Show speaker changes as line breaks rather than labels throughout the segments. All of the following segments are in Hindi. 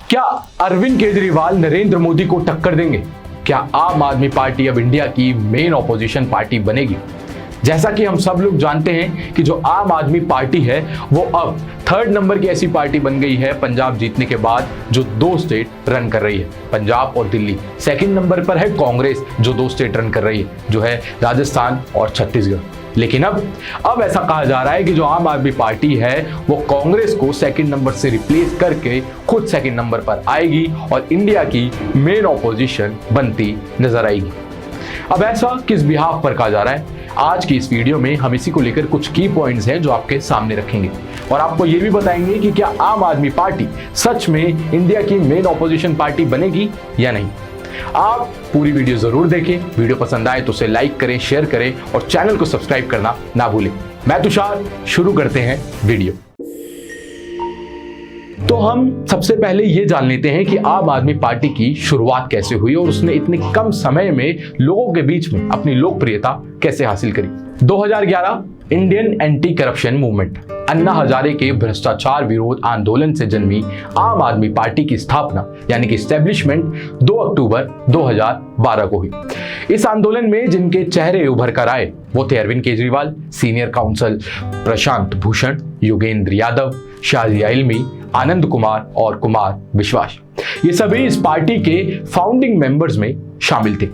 क्या अरविंद केजरीवाल नरेंद्र मोदी को टक्कर देंगे? क्या आम आदमी पार्टी अब इंडिया की मेन ऑपोजिशन पार्टी बनेगी? जैसा कि हम सब लोग जानते हैं कि जो आम आदमी पार्टी है वो अब थर्ड नंबर की ऐसी पार्टी बन गई है पंजाब जीतने के बाद, जो 2 स्टेट रन कर रही है, पंजाब और दिल्ली। सेकंड नंबर पर है कांग्रेस जो 2 स्टेट रन कर रही है, जो है राजस्थान और छत्तीसगढ़। लेकिन अब ऐसा कहा जा रहा है कि जो आम आदमी पार्टी है वो कांग्रेस को सेकंड नंबर से रिप्लेस करके खुद सेकंड नंबर पर आएगी और इंडिया की मेन ऑपोजिशन बनती नजर आएगी। अब ऐसा किस बिहाफ पर कहा जा रहा है? आज की इस वीडियो में हम इसी को लेकर कुछ की पॉइंट्स हैं जो आपके सामने रखेंगे और आपको ये भी बताएंगे कि क्या आम आदमी पार्टी सच में इंडिया की मेन ऑपोजिशन पार्टी बनेगी या नहीं। आप पूरी वीडियो जरूर देखें। वीडियो पसंद आए तो उसे लाइक करें, शेयर करें और चैनल को सब्सक्राइब करना ना भूलें। मैं तुषार, शुरू करते हैं वीडियो। तो हम सबसे पहले ये जान लेते हैं कि आम आदमी पार्टी की शुरुआत कैसे हुई और उसने इतने कम समय में लोगों के बीच में अपनी लोकप्रियता कैसे हासिल करी। 2011 Indian anti corruption movement, Anna Hazare के भ्रष्टाचार विरोध आंदोलन से जन्मी आम आदमी पार्टी की स्थापना यानी कि एस्टेब्लिशमेंट 2 अक्टूबर 2012 को हुई। इस आंदोलन में जिनके चेहरे उभर कर आए वो थे अरविंद केजरीवाल, सीनियर काउंसिल प्रशांत भूषण, योगेंद्र यादव, शाजिया इल्मी, आनंद कुमार और कुमार विश्वास। ये सभी इस पार्टी के फाउंडिंग मेंबर्स में शामिल थे।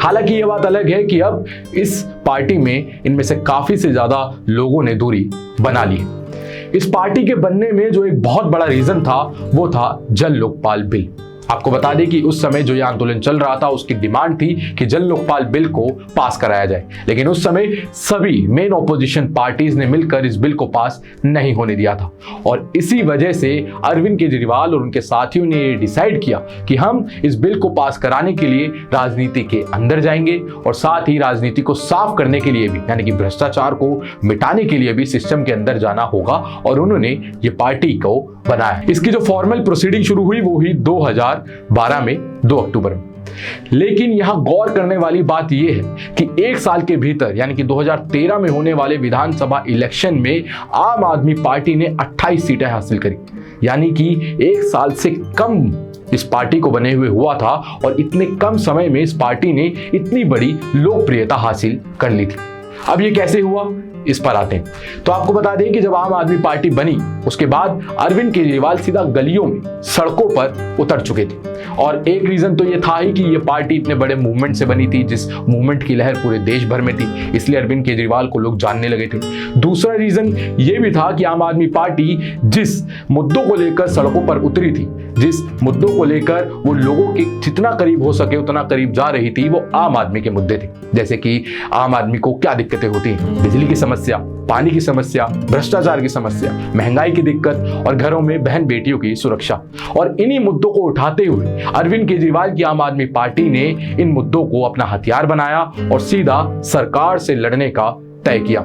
हालांकि ये बात अलग है कि अब इस पार्टी में इनमें से काफी से ज्यादा लोगों ने दूरी बना ली है। इस पार्टी के बनने में जो एक बहुत बड़ा रीजन था वो था जल लोकपाल बिल। आपको बता दें कि उस समय जो ये आंदोलन चल रहा था उसकी डिमांड थी कि जल लोकपाल बिल को पास कराया जाए, लेकिन उस समय सभी मेन ऑपोजिशन पार्टीज ने मिलकर इस बिल को पास नहीं होने दिया था और इसी वजह से अरविंद केजरीवाल और उनके साथियों ने ये डिसाइड किया कि हम इस बिल को पास कराने के लिए राजनीति के अंदर जाएंगे और साथ ही राजनीति को साफ करने के लिए भी यानी कि भ्रष्टाचार को मिटाने के लिए भी सिस्टम के अंदर जाना होगा और उन्होंने ये पार्टी को बनाया। इसकी जो फॉर्मल प्रोसीडिंग शुरू हुई वो हुई 2012 में 2 अक्टूबर में। लेकिन यहां गौर करने वाली बात यह है कि 1 साल के भीतर यानी कि 2013 में होने वाले विधानसभा इलेक्शन में आम आदमी पार्टी ने 28 सीटें हासिल करी, यानी कि 1 साल से कम इस पार्टी को बने हुए हुआ था और इतने कम समय में इस पार्टी ने इतनी बड़ी लोकप्रियता हासिल कर ली थी। अब ये कैसे हुआ, इस पर आते हैं। तो आपको बता दें कि जब आम आदमी पार्टी बनी उसके बाद अरविंद केजरीवाल सीधा गलियों में, सड़कों पर उतर चुके थे और एक रीजन तो ये था ही कि ये पार्टी इतने बड़े मूवमेंट से बनी थी, जिस मूवमेंट की लहर पूरे देश भर में थी, इसलिए अरविंद केजरीवाल को लोग जानने लगे थे। दूसरा रीजन ये भी था कि आम आदमी पार्टी जिस मुद्दों को लेकर सड़कों पर उतरी थी, जिस मुद्दों को लेकर वो लोगों के जितना करीब हो सके उतना करीब जा रही थी, वो आम आदमी के मुद्दे थे। जैसे कि आम आदमी को क्या दिक्कतें होती हैं, बिजली की समस्या, पानी की समस्या, भ्रष्टाचार की समस्या, महंगाई की दिक्कत और घरों में बहन बेटियों की सुरक्षा। और इन्हीं मुद्दों को उठाते हुए अरविंद केजरीवाल की आम आदमी पार्टी ने इन मुद्दों को अपना हथियार बनाया और सीधा सरकार से लड़ने का तय किया।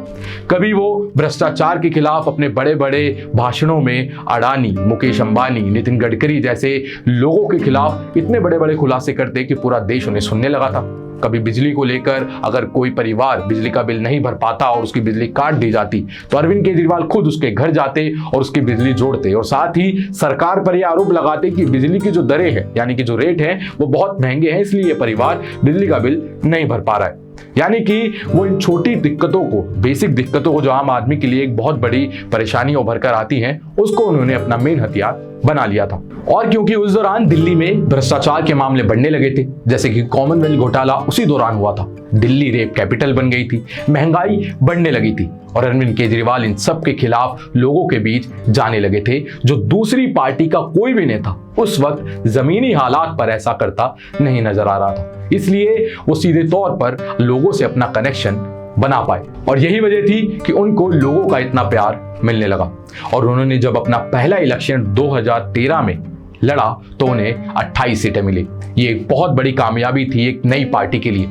कभी वो भ्रष्टाचार के खिलाफ अपने बड़े बड़े भाषणों में अडानी, मुकेश अंबानी, नितिन गडकरी जैसे लोगों के खिलाफ इतने बड़े बड़े खुलासे करते कि पूरा देश उन्हें सुनने लगा था। कभी बिजली को लेकर अगर कोई परिवार बिजली का बिल नहीं भर पाता और उसकी बिजली काट दी जाती तो अरविंद केजरीवाल खुद उसके घर जाते और उसकी बिजली जोड़ते और साथ ही सरकार पर यह आरोप लगाते कि बिजली की जो दरें हैं यानी कि जो रेट हैं वो बहुत महंगे हैं, इसलिए ये परिवार बिजली का बिल नहीं भर पा रहा है। यानी कि वो इन छोटी दिक्कतों को, बेसिक दिक्कतों को जो आम आदमी के लिए एक बहुत बड़ी परेशानी उभर कर आती हैं, उसको उन्होंने अपना मेन हथियार बना लिया था। और क्योंकि उस दौरान दिल्ली में भ्रष्टाचार के मामले बढ़ने लगे थे, जैसे कि कॉमनवेल्थ घोटाला उसी दौरान हुआ था, दिल्ली रेप कैपिटल बन गई थी, महंगाई बढ़ने लगी थी और अरविंद केजरीवाल इन सब के खिलाफ लोगों के बीच जाने लगे थे, जो दूसरी पार्टी का कोई भी नेता उस वक्त जमीनी हालात पर ऐसा करता नहीं नजर आ रहा था। इसलिए वो सीधे तौर पर लोगों से अपना कनेक्शन बना पाए और यही वजह थी कि उनको लोगों का इतना प्यार मिलने लगा। और उन्होंने जब अपना पहला इलेक्शन 2013 में लड़ा तो उन्हें 28 सीटें मिली। ये एक बहुत बड़ी कामयाबी थी एक नई पार्टी के लिए।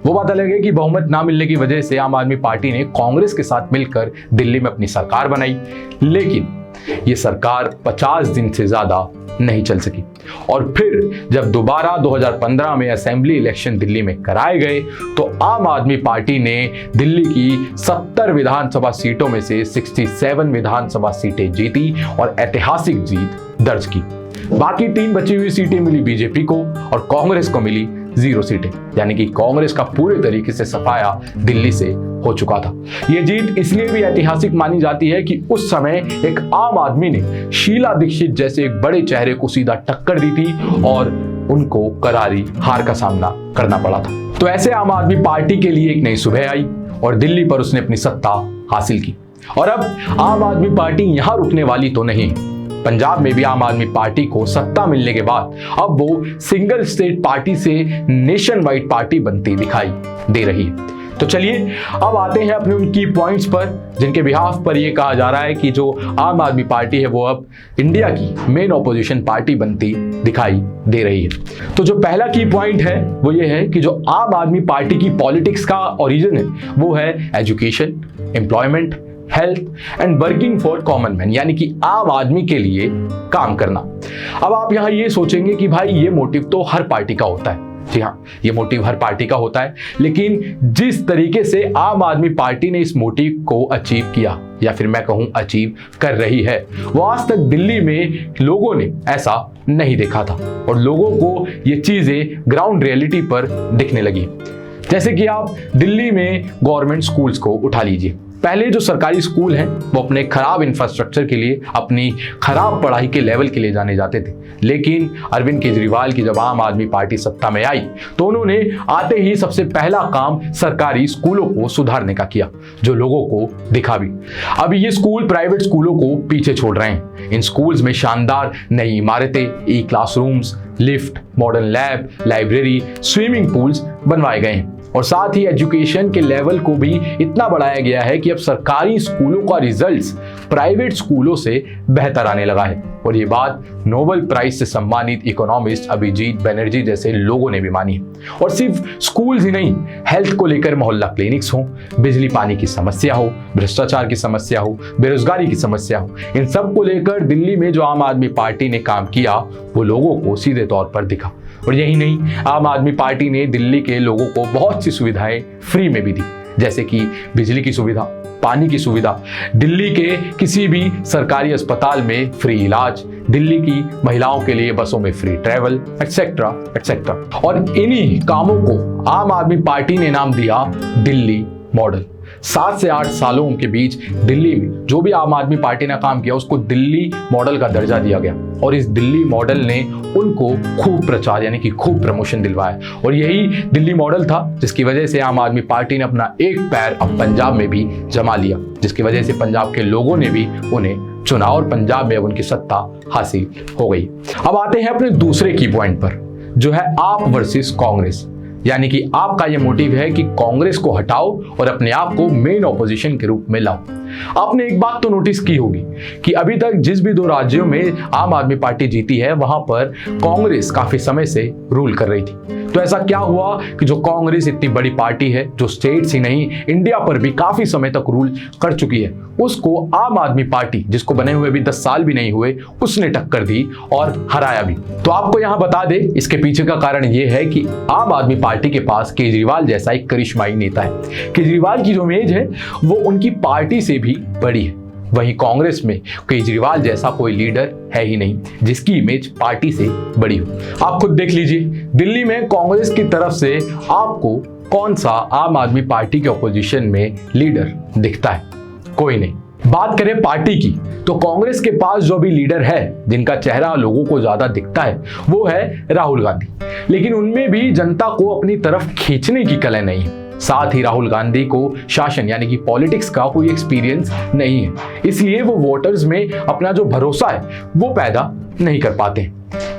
वो बात अलग है कि बहुमत ना मिलने की वजह से आम आदमी पार्टी ने कांग्रेस के साथ मिलकर दिल्ली में अपनी सरकार बनाई, लेकिन ये सरकार 50 दिन से ज्यादा नहीं चल सकी। और फिर जब दोबारा 2015 में असेंबली इलेक्शन दिल्ली में कराए गए तो आम आदमी पार्टी ने दिल्ली की 70 विधानसभा सीटों में से 67 विधानसभा सीटें जीती और ऐतिहासिक जीत दर्ज की। बाकी 3 बची हुई सीटें मिली बीजेपी को और कांग्रेस को मिली 0 सीटें, यानी कि कांग्रेस का पूरे तरीके से सफाया दिल्ली से हो चुका था। यह जीत इसलिए भी ऐतिहासिक मानी जाती है कि उस समय एक आम आदमी ने शीला दीक्षित जैसे एक बड़े चेहरे को सीधा टक्कर दी थी और उनको करारी हार का सामना करना पड़ा था। तो ऐसे आम आदमी पार्टी के लिए एक नई सुबह आई और दिल्ली पर उसने अपनी सत्ता हासिल की। और अब आम आदमी पार्टी यहां रुकने वाली तो नहीं। पंजाब में भी आम आदमी पार्टी को सत्ता मिलने के बाद अब वो सिंगल स्टेट पार्टी से नेशन वाइड पार्टी बनती दिखाई दे रही है। तो चलिए अब आते हैं अपने उन की पॉइंट्स पर जिनके बिहाफ पर यह कहा जा रहा है कि जो आम आदमी पार्टी है वो अब इंडिया की मेन ऑपोजिशन पार्टी बनती दिखाई दे रही है। तो जो पहला की पॉइंट है वो ये है कि जो आम आदमी पार्टी की पॉलिटिक्स का ओरिजिन है वो है education, employment, health and working for common man, यानी कि आम आदमी के लिए काम करना। अब आप यहां ये सोचेंगे कि भाई ये मोटिव तो हर पार्टी का होता है। जी हाँ, ये मोटिव हर पार्टी का होता है, लेकिन जिस तरीके से आम आदमी पार्टी ने इस मोटिव को अचीव किया या फिर मैं कहूं अचीव कर रही है, वो आज तक दिल्ली में लोगों ने ऐसा नहीं देखा था और लोगों को ये चीजें ग्राउंड रियलिटी पर दिखने लगी। जैसे कि आप दिल्ली में गवर्नमेंट स्कूल्स को उठा लीजिए। पहले जो सरकारी स्कूल हैं वो अपने खराब इंफ्रास्ट्रक्चर के लिए, अपनी खराब पढ़ाई के लेवल के लिए जाने जाते थे, लेकिन अरविंद केजरीवाल की जब आम आदमी पार्टी सत्ता में आई तो उन्होंने आते ही सबसे पहला काम सरकारी स्कूलों को सुधारने का किया, जो लोगों को दिखा भी। अब ये स्कूल प्राइवेट स्कूलों को पीछे छोड़ रहे हैं। इन स्कूल्स में शानदार नई इमारतें, E classrooms, lift, modern lab, library, swimming pools बनवाए गए हैं और साथ ही एजुकेशन के लेवल को भी इतना बढ़ाया गया है कि अब सरकारी स्कूलों का रिजल्ट्स प्राइवेट स्कूलों से बेहतर आने लगा है। और ये बात नोबेल प्राइज से सम्मानित इकोनॉमिस्ट अभिजीत बनर्जी जैसे लोगों ने भी मानी है। और सिर्फ स्कूल्स ही नहीं, हेल्थ को लेकर मोहल्ला क्लिनिक्स हो, बिजली पानी की समस्या हो, भ्रष्टाचार की समस्या हो, बेरोजगारी की समस्या हो, इन सब को लेकर दिल्ली में जो आम आदमी पार्टी ने काम किया वो लोगों को सीधे तौर पर दिखा। और यही नहीं, आम आदमी पार्टी ने दिल्ली के लोगों को बहुत सी सुविधाएं फ्री में भी दी, जैसे कि बिजली की सुविधा, पानी की सुविधा, दिल्ली के किसी भी सरकारी अस्पताल में फ्री इलाज, दिल्ली की महिलाओं के लिए बसों में फ्री ट्रैवल, एक्सेट्रा एक्सेट्रा। और इन्हीं कामों को आम आदमी पार्टी ने नाम दिया दिल्ली मॉडल। 7 से 8 सालों के बीच दिल्ली में जो भी आम आदमी पार्टी ने काम किया उसको दिल्ली मॉडल का दर्जा दिया गया और इस दिल्ली मॉडल ने उनको खूब प्रचार यानी कि खूब प्रमोशन दिलवाया। और यही दिल्ली मॉडल था जिसकी वजह से आम आदमी पार्टी ने अपना एक पैर अब पंजाब में भी जमा लिया, जिसकी वजह से पंजाब के लोगों ने भी उन्हें चुना और पंजाब में अब उनकी सत्ता हासिल हो गई। अब आते हैं अपने दूसरे की पॉइंट पर, जो है आप वर्सेस कांग्रेस, यानी कि आपका यह मोटिव है कि कांग्रेस को हटाओ और अपने आप को मेन ऑपोजिशन के रूप में लाओ। आपने एक बात तो नोटिस की होगी कि अभी तक जिस भी 2 राज्यों में आम आदमी पार्टी जीती है वहां पर कांग्रेस काफी समय से रूल कर रही थी। तो ऐसा क्या हुआ कि जो कांग्रेस इतनी बड़ी पार्टी है, जो स्टेट्स ही नहीं इंडिया पर भी काफी समय तक रूल कर चुकी है, उसको आम आदमी पार्टी, जिसको बने हुए भी 10 साल भी नहीं हुए, उसने टक्कर दी और हराया भी। तो आपको यहां बता दे, इसके पीछे का कारण यह है कि आम आदमी पार्टी के पास केजरीवाल जैसा एक करिश्माई नेता है। केजरीवाल की जो इमेज है वो उनकी पार्टी से भी बड़ी है, वहीं कांग्रेस में केजरीवाल जैसा कोई लीडर है ही नहीं जिसकी इमेज पार्टी से बड़ी हो। आप खुद देख लीजिए, दिल्ली में कांग्रेस की तरफ से आपको कौन सा आम आदमी पार्टी के ऑपोजिशन में लीडर दिखता है? कोई नहीं। बात करें पार्टी की तो कांग्रेस के पास जो भी लीडर है जिनका चेहरा लोगों को ज्यादा दिखता है वो है राहुल गांधी, लेकिन उनमें भी जनता को अपनी तरफ खींचने की कला नहीं है। साथ ही राहुल गांधी को शासन यानी कि पॉलिटिक्स का कोई एक्सपीरियंस नहीं है, इसलिए वो वोटर्स में अपना जो भरोसा है वो पैदा नहीं कर पाते।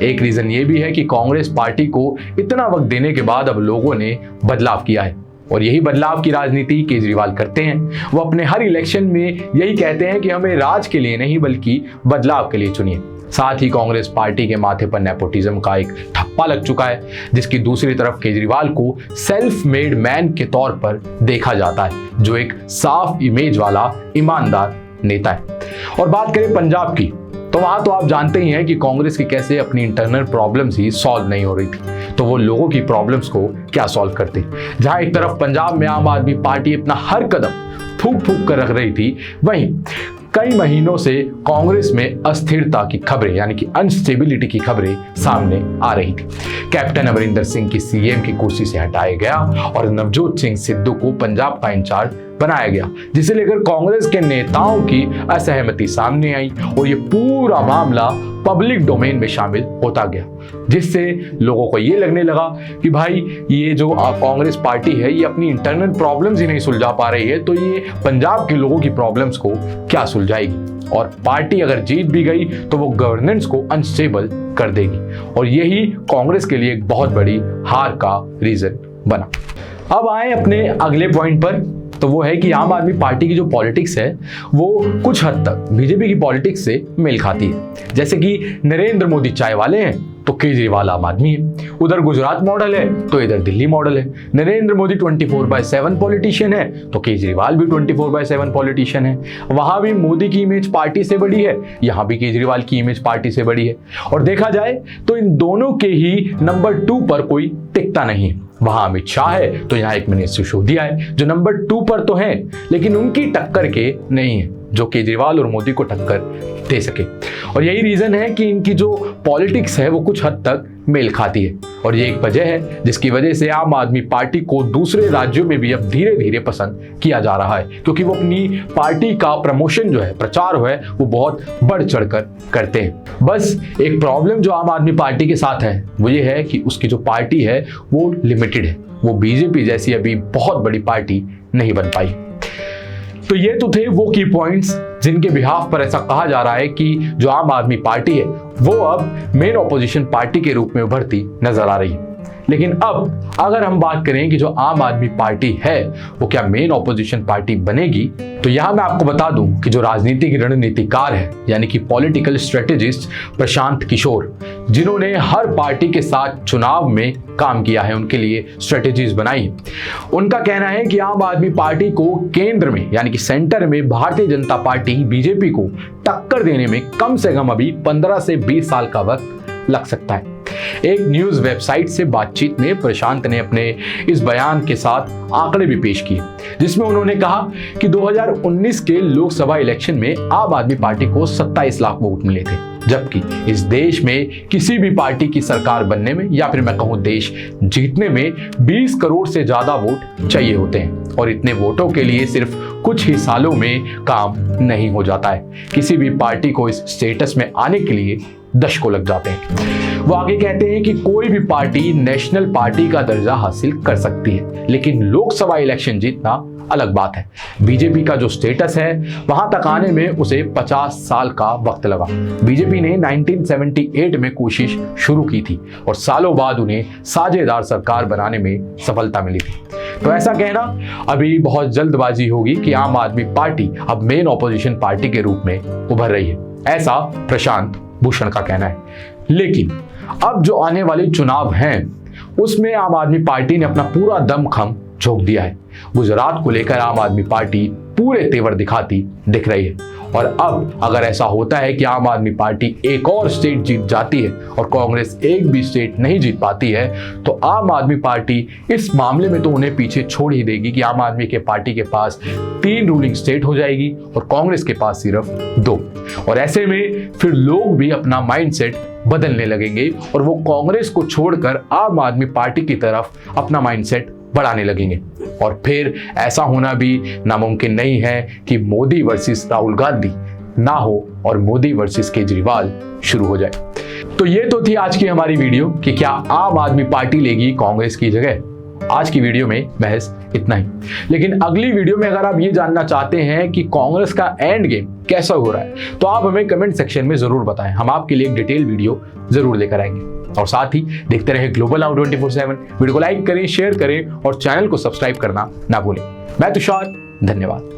एक रीजन ये भी है कि कांग्रेस पार्टी को इतना वक्त देने के बाद अब लोगों ने बदलाव किया है और यही बदलाव की राजनीति केजरीवाल करते हैं। वो अपने हर इलेक्शन में यही कहते हैं कि हमें राज के लिए नहीं बल्कि बदलाव के लिए चुनिए। साथ ही कांग्रेस पार्टी के माथे पर नेपोटिज्म का एक ठप्पा लग चुका है, जिसकी दूसरी तरफ केजरीवाल को सेल्फ मेड मैन के तौर पर देखा जाता है, जो एक साफ इमेज वाला ईमानदार नेता है। और बात करें पंजाब की तो वहां तो आप जानते ही हैं कि कांग्रेस की कैसे अपनी इंटरनल प्रॉब्लम्स ही सॉल्व नहीं हो रही थी, तो वो लोगों की प्रॉब्लम्स को क्या सॉल्व करते। जहां एक तरफ पंजाब में आम आदमी पार्टी अपना हर कदम फूंक फूंक कर रख रही थी, वहीं कई महीनों से कांग्रेस में अस्थिरता की खबरें यानी कि अनस्टेबिलिटी की खबरें सामने आ रही थी। कैप्टन अमरिंदर सिंह की सीएम की कुर्सी से हटाया गया और नवजोत सिंह सिद्धू को पंजाब का इंचार्ज बनाया गया, जिसे लेकर कांग्रेस के नेताओं की असहमति सामने आई और ये पूरा मामला पब्लिक डोमेन में शामिल होता गया, जिससे लोगों को ये लगने लगा कि भाई ये जो कांग्रेस पार्टी है ये अपनी इंटरनल प्रॉब्लम्स ही नहीं सुलझा पा रही है, तो ये पंजाब के लोगों की प्रॉब्लम्स को क्या सुलझाएगी, और पार्टी अगर जीत भी गई तो वो गवर्नेंस को अनस्टेबल कर देगी, और यही कांग्रेस के लिए एक बहुत बड़ी हार का रीजन बना। अब आए अपने अगले पॉइंट पर, तो वो है कि आम आदमी पार्टी की जो पॉलिटिक्स है वो कुछ हद तक बीजेपी की पॉलिटिक्स से मेल खाती है। जैसे कि नरेंद्र मोदी चाय वाले हैं तो केजरीवाल आम आदमी है, उधर गुजरात मॉडल है तो इधर दिल्ली मॉडल है। नरेंद्र मोदी 24/7 पॉलिटिशियन है तो केजरीवाल भी 24/7 पॉलिटिशियन है। वहां भी मोदी की इमेज पार्टी से बड़ी है, यहाँ भी केजरीवाल की इमेज पार्टी से बड़ी है। और देखा जाए तो इन दोनों के ही नंबर 2 पर कोई टिकता नहीं है। वहां अमित शाह है तो यहाँ एक मनीष सिसोदिया है जो नंबर 2 पर तो है, लेकिन उनकी टक्कर के नहीं है जो केजरीवाल और मोदी को टक्कर दे सके। और यही रीजन है कि इनकी जो पॉलिटिक्स है वो कुछ हद तक मेल खाती है, और ये एक वजह है जिसकी वजह से आम आदमी पार्टी को दूसरे राज्यों में भी अब धीरे धीरे पसंद किया जा रहा है, क्योंकि वो अपनी पार्टी का प्रमोशन जो है, प्रचार है, वो बहुत बढ़ चढ़कर करते हैं। बस एक प्रॉब्लम जो आम आदमी पार्टी के साथ है वो ये है कि उसकी जो पार्टी है वो लिमिटेड है, वो बीजेपी जैसी अभी बहुत बड़ी पार्टी नहीं बन पाई। तो ये तो थे वो की पॉइंट्स जिनके बिहाफ पर ऐसा कहा जा रहा है कि जो आम आदमी पार्टी है वो अब मेन ऑपोजिशन पार्टी के रूप में उभरती नजर आ रही है। लेकिन अब अगर हम बात करें कि जो आम आदमी पार्टी है वो क्या मेन ऑपोजिशन पार्टी बनेगी, तो यहां मैं आपको बता दूं कि जो राजनीतिक रणनीतिकार है यानी कि पॉलिटिकल स्ट्रेटेजिस्ट प्रशांत किशोर, जिन्होंने हर पार्टी के साथ चुनाव में काम किया है, उनके लिए स्ट्रेटेजीज बनाई, उनका कहना है कि आम आदमी पार्टी को केंद्र में यानी कि सेंटर में भारतीय जनता पार्टी बीजेपी को टक्कर देने में कम से कम अभी 15 से 20 साल का वक्त लग सकता है। एक न्यूज वेबसाइट से बातचीत में प्रशांत ने अपने इस बयान के साथ आंकड़े भी पेश किए, जिसमें उन्होंने कहा कि 2019 के लोकसभा इलेक्शन में आम आदमी पार्टी को 27 लाख वोट मिले थे, जबकि इस देश में किसी भी पार्टी की सरकार बनने में या फिर मैं कहूं देश जीतने में 20 करोड़ से ज्यादा वोट चाहिए होते हैं, और इतने वोटों के लिए सिर्फ कुछ ही सालों में काम नहीं हो जाता है। किसी भी पार्टी को इस स्टेटस में आने के लिए दशकों लग जाते हैं। वो आगे कहते हैं कि कोई भी पार्टी नेशनल पार्टी का दर्जा हासिल कर सकती है, लेकिन लोकसभा इलेक्शन जीतना अलग बात है। बीजेपी का जो स्टेटस है वहां तक आने में उसे 50 साल का वक्त लगा। बीजेपी ने 1978 में कोशिश शुरू की थी और सालों बाद उन्हें साझेदार सरकार बनाने में सफलता मिली थी। तो ऐसा कहना अभी बहुत जल्दबाजी होगी कि आम आदमी पार्टी अब मेन ऑपोजिशन पार्टी के रूप में उभर रही है, ऐसा प्रशांत भूषण का कहना है। लेकिन अब जो आने वाले चुनाव हैं उसमें आम आदमी पार्टी ने अपना पूरा दमखम झोंक दिया है। गुजरात को लेकर आम आदमी पार्टी पूरे तेवर दिखाती दिख रही है, और अब अगर ऐसा होता है कि आम आदमी पार्टी एक और स्टेट जीत जाती है और कांग्रेस एक भी स्टेट नहीं जीत पाती है, तो आम आदमी पार्टी इस मामले में तो उन्हें पीछे छोड़ ही देगी कि आम आदमी के पार्टी के पास 3 रूलिंग स्टेट हो जाएगी और कांग्रेस के पास सिर्फ 2। और ऐसे में फिर लोग भी अपना माइंडसेट बदलने लगेंगे और वो कांग्रेस को छोड़कर आम आदमी पार्टी की तरफ अपना माइंडसेट बढ़ाने लगेंगे, और फिर ऐसा होना भी नामुमकिन नहीं है कि मोदी वर्सेस राहुल गांधी ना हो और मोदी वर्सेस केजरीवाल शुरू हो जाए। तो ये तो थी आज की हमारी वीडियो कि क्या आम आदमी पार्टी लेगी कांग्रेस की जगह। आज की वीडियो में महज इतना ही, लेकिन अगली वीडियो में अगर आप ये जानना चाहते हैं कि कांग्रेस का एंड गेम कैसा हो रहा है तो आप हमें कमेंट सेक्शन में जरूर बताएं, हम आपके लिए एक डिटेल वीडियो जरूर लेकर आएंगे। और साथ ही देखते रहे ग्लोबल नाउ 24/7। वीडियो को लाइक करें, शेयर करें और चैनल को सब्सक्राइब करना ना भूलें। मैं तुषार, धन्यवाद।